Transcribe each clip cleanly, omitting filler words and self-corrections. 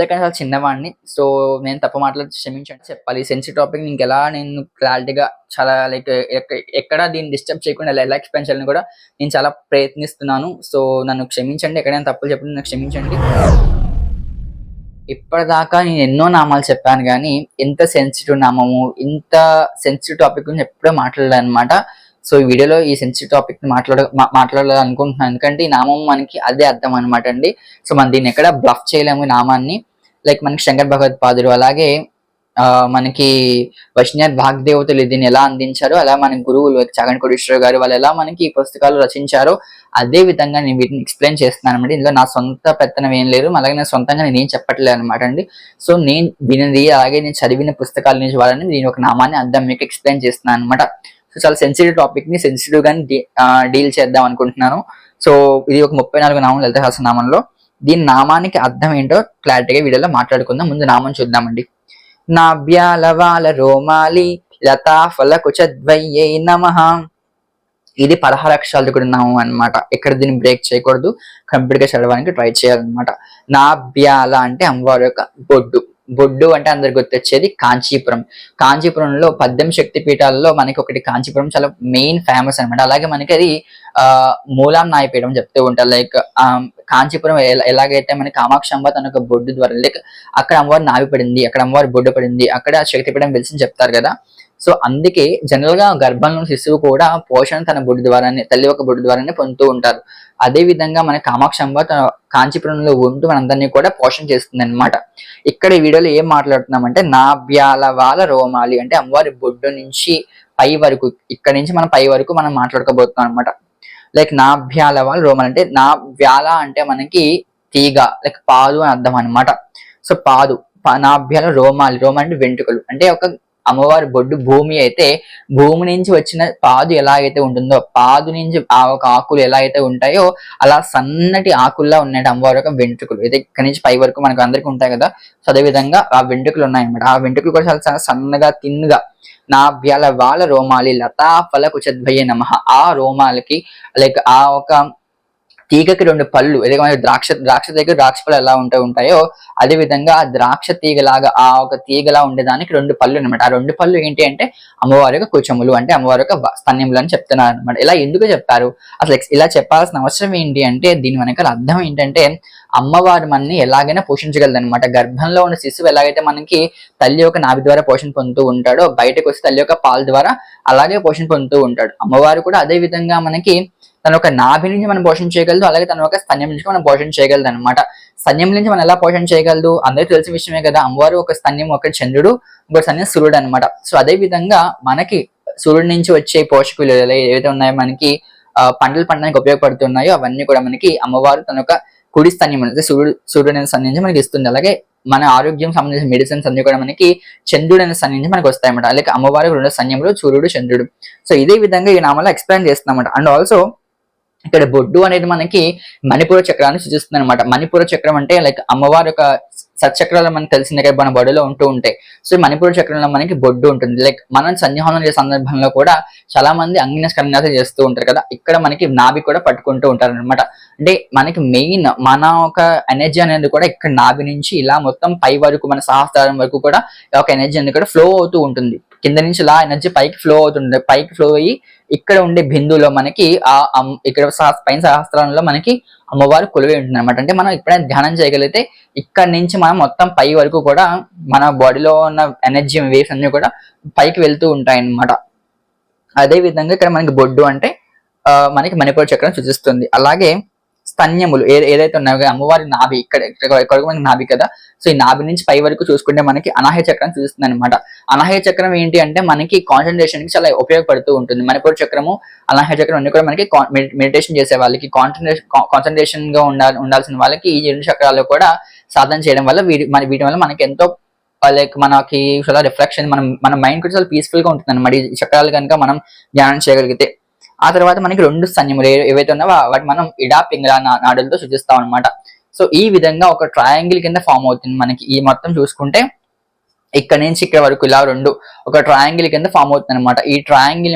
కానీ చాలా చిన్నవాడిని. సో, నేను తప్పు మాట్లాడితే క్షమించండి చెప్పాలి. ఈ సెన్సిటివ్ టాపిక్‌ని ఇంకెలా నేను క్లారిటీగా చాలా లైక్ ఎక్కడ దీన్ని డిస్టర్బ్ చేయకుండా ఎలా ఎక్స్‌ప్లెయిన్ చేయాలని కూడా నేను చాలా ప్రయత్నిస్తున్నాను. సో, నన్ను క్షమించండి. ఎక్కడైనా తప్పులు చెప్పిన నన్ను క్షమించండి. ఇప్పటిదాకా నేను ఎన్నో నామాలు చెప్పాను గానీ, ఇంత సెన్సిటివ్ నామము, ఇంత సెన్సిటివ్ టాపిక్ గురించి ఎప్పుడూ మాట్లాడలేదనమాట. సో, ఈ వీడియోలో ఈ సెన్సిటివ్ టాపిక్‌ని మాట్లాడాలనుకుంటున్నాను. ఎందుకంటే ఈ నామం మనకి అదే అర్థం అనమాట అండి. సో, మనం దీన్ని ఎక్కడ బ్లఫ్ చేయలేము ఈ నామాన్ని. లైక్ మనకి శంకర భగవత్పాదులు అలాగే మనకి వైష్ణవ్ వాగ్దేవతలు దీన్ని ఎలా అందించారో, అలా మన గురువులు చాగంటి కోటేశ్వరరావు గారు వాళ్ళు ఎలా మనకి ఈ పుస్తకాలు రచించారో, అదే విధంగా నేను వీటిని ఎక్స్‌ప్లెయిన్ చేస్తున్నానన్నమాట. ఇందులో నా సొంత పెత్తనం ఏం లేదు. అలాగే నా సొంతంగా నేనేం చెప్పట్లేదు అనమాట అండి. సో, నేను వినిది అలాగే నేను చదివిన పుస్తకాల నుంచి వాళ్ళని దీని ఒక నామాన్ని అర్థం మీకు ఎక్స్‌ప్లెయిన్ చేస్తున్నాను అనమాట. సో, చాలా సెన్సిటివ్ టాపిక్‌ని సెన్సిటివ్ గానే డీల్ చేద్దాం అనుకుంటున్నాను. సో, ఇది ఒక 34 నామం లలిత సహస్రనామంలో. దీని నామానికి అర్థం ఏంటో క్లారిటీగా వీడియోలో మాట్లాడుకుందాం. ముందు నామం చూద్దామండి. నాభ్యాలవాల రోమాలి లతా ఫలకుచద్వయ్యై నమః. ఇది 16 అక్షరాలతో కూడిన నామం అన్నమాట. ఇక్కడ దీన్ని బ్రేక్ చేయకూడదు. కంప్లీట్ గా చదవడానికి ట్రై చేయాలన్నమాట. నాభ్యాల అంటే అమ్మవారి యొక్క బొడ్డు. బొడ్డు అంటే అందరికి గుర్తొచ్చేది కాంచీపురం. కాంచీపురంలో 18 శక్తి పీఠాలలో మనకి ఒకటి కాంచీపురం చాలా మెయిన్ ఫేమస్ అనమాట. అలాగే మనకి అది మూలాం నాయపీఠం చెప్తూ ఉంటారు. లైక్ కాంచీపురం ఎలాగైతే మనకి కామాక్షంబ తన యొక్క బొడ్డు ద్వారా లైక్ అక్కడ అమ్మవారు నాభి పడింది, అక్కడ అమ్మవారి బొడ్డు పడింది, అక్కడ శక్తిపీఠం వెలిసింది చెప్తారు కదా. సో, అందుకే జనరల్ గా గర్భంలో శిశువు కూడా పోషణ తన బొడ్డు ద్వారానే, తల్లి యొక్క బొడ్డు ద్వారానే పొందుతూ ఉంటారు. అదే విధంగా మన కామాక్షంబ తన కాంచీపురంలో ఉంటూ మనందరినీ కూడా పోషణ చేస్తుంది అనమాట. ఇక్కడ ఈ వీడియోలో ఏం మాట్లాడుతున్నామంటే నాభ్యాలవాల రోమాలి అంటే అమ్మవారి బొడ్డు నుంచి పై వరకు, ఇక్కడ నుంచి మనం పై వరకు మనం మాట్లాడుకోబోతున్నాం అనమాట. లైక్ నాభ్యాలవాల రోమాలి అంటే నాభ్యాల అంటే మనకి తీగ లైక్ పాదు అని అర్థం అనమాట. సో, పాదు నాభ్యాల రోమాలి, రోమాలి అంటే వెంట్రుకలు. అంటే ఒక అమ్మవారి బొడ్డు భూమి అయితే భూమి నుంచి వచ్చిన పాదు ఎలాగైతే ఉంటుందో, పాదు నుంచి ఆ ఒక ఆకులు ఎలా అయితే ఉంటాయో అలా సన్నటి ఆకుల్లా ఉన్నాయి అమ్మవారి యొక్క వెంట్రుకలు. అయితే ఇక్కడ నుంచి పై వరకు మనకు అందరికీ ఉంటాయి కదా. సో, అదే విధంగా ఆ వెంట్రుకలు ఉన్నాయన్నమాట. ఆ వెంట్రుకలు కూడా చాలా సన్నగా తిన్నుగా. నాభ్యాల వాళ్ళ రోమాలి లతా ఫల కుచద్వయ్యే నమః. ఆ రోమాలకి లైక్ ఆ ఒక తీగకి 2 పళ్ళు, ఏదైతే మనకి ద్రాక్ష దగ్గర ద్రాక్ష పళ్ళు ఎలా ఉంటాయో అదే విధంగా ఆ ద్రాక్ష తీగలాగా ఆ ఒక తీగలా ఉండేదానికి 2 పళ్ళు అనమాట. ఆ 2 పళ్ళు ఏంటి అంటే అమ్మవారి యొక్క కుచములు అంటే అమ్మవారి యొక్క స్తన్యములు అని చెప్తున్నారు అనమాట. ఇలా ఎందుకు చెప్పారు, అసలు ఇలా చెప్పాల్సిన అవసరం ఏంటి అంటే దీని వెనకాల అర్థం ఏంటంటే అమ్మవారు మనని ఎలాగైనా పోషించగలదు అనమాట. గర్భంలో ఉన్న శిశువు ఎలాగైతే మనకి తల్లి యొక్క నాభి ద్వారా పోషణ పొందుతూ ఉంటాడో, బయటకు వచ్చి తల్లి యొక్క పాల ద్వారా అలాగే పోషణ పొందుతూ ఉంటాడు. అమ్మవారు కూడా అదే విధంగా మనకి తన ఒక నాభి నుంచి మనం పోషణ చేయగలదు, అలాగే తన ఒక స్తన్యం నుంచి మనం పోషణ చేయగలదు అనమాట. స్తన్యం నుంచి మనం ఎలా పోషణ చేయగలదు అందరికీ తెలిసిన విషయమే కదా. అమ్మవారు ఒక స్తన్యం ఒక చంద్రుడు, ఇంకొక స్తన్యం సూర్యుడు అనమాట. సో, అదే విధంగా మనకి సూర్యుడి నుంచి వచ్చే పోషకులు ఏవైతే ఉన్నాయో మనకి పంటలు పండడానికి ఉపయోగపడుతున్నాయో అవన్నీ కూడా మనకి అమ్మవారు తన యొక్క కుడి స్తన్యం అనేది సూర్యుడు అనే స్తన్యం నుంచి మనకి ఇస్తుంది. అలాగే మన ఆరోగ్యం సంబంధించిన మెడిసిన్స్ అన్ని కూడా మనకి చంద్రుడు అనే స్తన్యం నుంచి మనకి వస్తాయన్నమాట. అలాగే అమ్మవారికి 2 స్తన్యములు సూర్యుడు చంద్రుడు. సో, ఇదే విధంగా ఈ నామాలు ఎక్స్ప్లెయిన్ చేస్తున్నామన్నమాట. అండ్ ఆల్సో ఇక్కడ బొడ్డు అనేది మనకి మణిపూర చక్రాన్ని సూచిస్తుంది అనమాట. మణిపూర చక్రం అంటే లైక్ అమ్మవారి యొక్క సచక్రాలు మనకు తెలిసిందే కదా, మన బొడ్డులో ఉంటూ ఉంటాయి. సో, మణిపూర చక్రంలో మనకి బొడ్డు ఉంటుంది. లైక్ మనం సంధ్యాహనం చేసే సందర్భంలో కూడా చాలా మంది అంగిన్యాసాలు చేస్తూ ఉంటారు కదా. ఇక్కడ మనకి నాభి కూడా పట్టుకుంటూ ఉంటారు అనమాట. అంటే మనకి మెయిన్ మన ఒక ఎనర్జీ అనేది కూడా ఇక్కడ నాభి నుంచి ఇలా మొత్తం పై వరకు మన సహస్రారం వరకు కూడా ఒక ఎనర్జీ అనేది కూడా ఫ్లో అవుతూ ఉంటుంది. కింద నుంచి ఇలా ఎనర్జీ పైకి ఫ్లో అవుతుంది. పైకి ఫ్లో అయ్యి ఇక్కడ ఉండే బిందువులో మనకి ఇక్కడ పైన సహస్రాలలో మనకి అమ్మవారు కొలువై ఉంటుంది అనమాట. అంటే మనం ఎప్పుడైనా ధ్యానం చేయగలిగితే ఇక్కడ నుంచి మనం మొత్తం పై వరకు కూడా మన బాడీలో ఉన్న ఎనర్జీ వేవ్స్ అన్ని కూడా పైకి వెళ్తూ ఉంటాయి అన్నమాట. అదే విధంగా ఇక్కడ మనకి బొడ్డు అంటే మనకి మణిపూర చక్రం సూచిస్తుంది. అలాగే స్తన్యములు ఏదైతే ఉన్నాయో అమ్మవారి నాభి ఇక్కడ మనకి నాభి కదా. సో, ఈ నాభి నుంచి పై వరకు చూసుకుంటే మనకి అనాహయ చక్రం చూస్తుంది అనమాట. అనాహయ చక్రం ఏంటి అంటే మనకి కాన్సన్ట్రేషన్ కి చాలా ఉపయోగపడుతూ ఉంటుంది. మణిపూర చక్రము అనాహయ చక్రం అన్ని కూడా మనకి మెడిటేషన్ చేసే వాళ్ళకి కాన్సన్ట్రేషన్ గా ఉండాల్సిన వాళ్ళకి ఈ 2 చక్రాలు కూడా సాధన చేయడం వల్ల వీటి వల్ల మనకి ఎంతో లైక్ మనకి చాలా రిఫ్లెక్షన్ మన మైండ్ కూడా చాలా పీస్ఫుల్ గా ఉంటుంది అనమాట. ఈ చక్రాలు కనుక మనం ధ్యానం చేయగలిగితే. ఆ తర్వాత మనకి 2 స్తన్యములు ఏవైతే ఉన్నావో వాటి మనం ఇడా పింగళ నాడులతో సూచిస్తాం అనమాట. సో, ఈ విధంగా ఒక ట్రయాంగిల్ కింద ఫామ్ అవుతుంది మనకి. ఈ మొత్తం చూసుకుంటే ఇక్కడ నుంచి ఇక్కడ వరకు ఇలా ఒక ట్రయాంగిల్ కింద ఫామ్ అవుతుంది అనమాట. ఈ ట్రయాంగిల్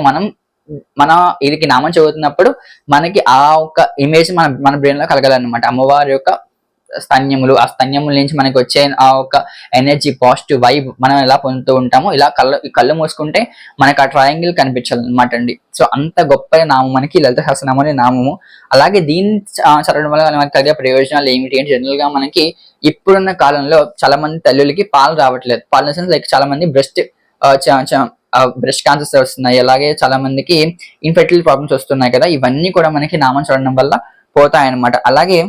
మన ఇది నామం చదువుతున్నప్పుడు మనకి ఆ ఒక ఇమేజ్ మన బ్రెయిన్ లో కలగాలన్నమాట. అమ్మవారి యొక్క స్తన్యములు, ఆ స్తన్యముల నుంచి మనకి వచ్చే ఆ ఒక ఎనర్జీ, పాజిటివ్ వైబ్ మనం ఎలా పొందుతూ ఉంటామో, ఇలా కళ్ళు మూసుకుంటే మనకు ఆ ట్రయాంగిల్ కనిపించాలన్నమాట అండి. సో అంత గొప్ప నామం మనకి లలిత సహస్రనామం అనే నామము. అలాగే దీన్ని చదవడం వల్ల మనకి కలిగే ప్రయోజనాలు ఏమిటి అంటే, జనరల్ గా మనకి ఇప్పుడున్న కాలంలో చాలా మంది తల్లులకి పాలు రావట్లేదు. పాలు సెన్స్ లైక్ చాలా మంది బ్రెస్ట్ క్యాన్సర్స్ వస్తున్నాయి. అలాగే చాలా మందికి ఇన్ఫెర్టిలిటీ ప్రాబ్లమ్స్ వస్తున్నాయి కదా, ఇవన్నీ కూడా మనకి నామం చదవడం వల్ల పోతాయన్నమాట. అలాగే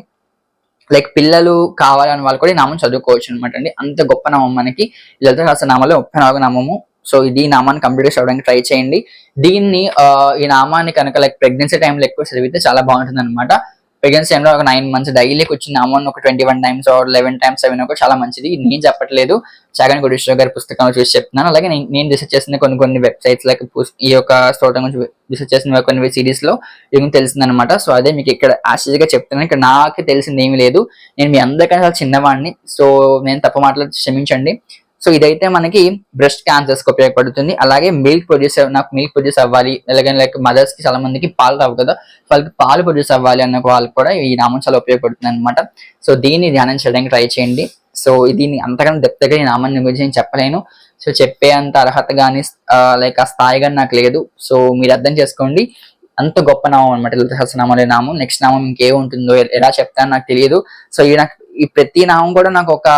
లైక్ పిల్లలు కావాలని వాళ్ళు కూడా ఈ నామం చదువుకోవచ్చు అనమాట అండి. అంత గొప్ప నామం మనకి లలిత సహస్రనామాలో 34 నామము. సో ఇది నామాన్ని కంప్లీట్ గా చదవడానికి ట్రై చేయండి. దీన్ని ఈ నామాన్ని కనుక లైక్ ప్రెగ్నెన్సీ టైంలో ఎక్కువ చదివితే చాలా బాగుంటుంది అనమాట. ప్రెగ్నెన్సీ టైంలో ఒక 9 months డైలీ వచ్చిన నామాన్ని ఒక 21 times ఆర్ 11 times చదివినా కూడా చాలా మంచిది. నేను చెప్పట్లేదు, చాగంటి కోటేశ్వర గారి పుస్తకంలో చూసి చెప్తున్నాను. అలాగే నేను రీసెర్చ్ చేసిన కొన్ని వెబ్సైట్స్ లైక్ ఈ యొక్క స్తోత్రం గురించి రీసెర్చ్ చేసిన కొన్ని సిరీస్ లో ఇది తెలిసింది అనమాట. సో అదే మీకు ఇక్కడ ఆశ్చర్యంగా చెప్తున్నాను. ఇక్కడ నాకు తెలిసింది ఏమీ లేదు, నేను మీ అందరికన్నా చాలా చిన్నవాడిని. సో నేను తప్పు మాట్లాడి క్షమించండి. సో ఇదైతే మనకి బ్రెస్ట్ క్యాన్సర్స్ కి ఉపయోగపడుతుంది. అలాగే మిల్క్ ప్రొడ్యూస్ అవ్వాలి, అలాగే లైక్ మదర్స్ కి చాలా మందికి పాలు రావు కదా, వాళ్ళకి పాలు ప్రొడ్యూస్ అవ్వాలి అన్న వాళ్ళకి కూడా ఈ నామం చాలా ఉపయోగపడుతుంది అనమాట. సో దీన్ని ధ్యానం చేయడానికి ట్రై చేయండి. సో దీన్ని అంతకన్నా డెప్త్గా ఈ నామాన్ని గురించి నేను చెప్పలేను. సో చెప్పే అంత అర్హత కానీ లైక్ ఆ స్థాయి కానీ నాకు లేదు. సో మీరు అర్థం చేసుకోండి, అంత గొప్ప నామం అనమాట లలిత సహస్రనామం నామం. నెక్స్ట్ నామం ఇంకేముంటుందో ఎలా చెప్తానో నాకు తెలియదు. సో ఈ ప్రతి నామం కూడా నాకు ఒక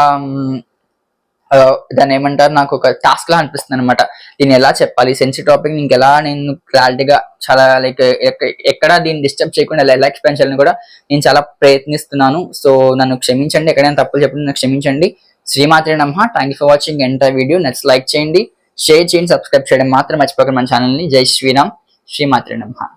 దాన్ని ఏమంటారు, నాకు ఒక టాస్క్ లా అనిపిస్తుంది అనమాట. దీన్ని ఎలా చెప్పాలి, సెన్సిటివ్ టాపిక్ ఇంకెలా నేను క్లారిటీగా చాలా లైక్ ఎక్కడ దీన్ని డిస్టర్బ్ చేయకుండా ఎలా ఎక్స్ప్లెయిన్ చేయాలని కూడా నేను చాలా ప్రయత్నిస్తున్నాను. సో నన్ను క్షమించండి, ఎక్కడైనా తప్పులు చెప్పండి, నన్ను క్షమించండి. శ్రీమాత్రే నమః. Thank you for watching entire video. Next like చేయండి, షేర్ చేయండి, సబ్స్క్రైబ్ చేయడం మాత్రం మర్చిపోకండి మన ఛానల్ని. జై శ్రీరామ్. శ్రీమాత్రే నమః.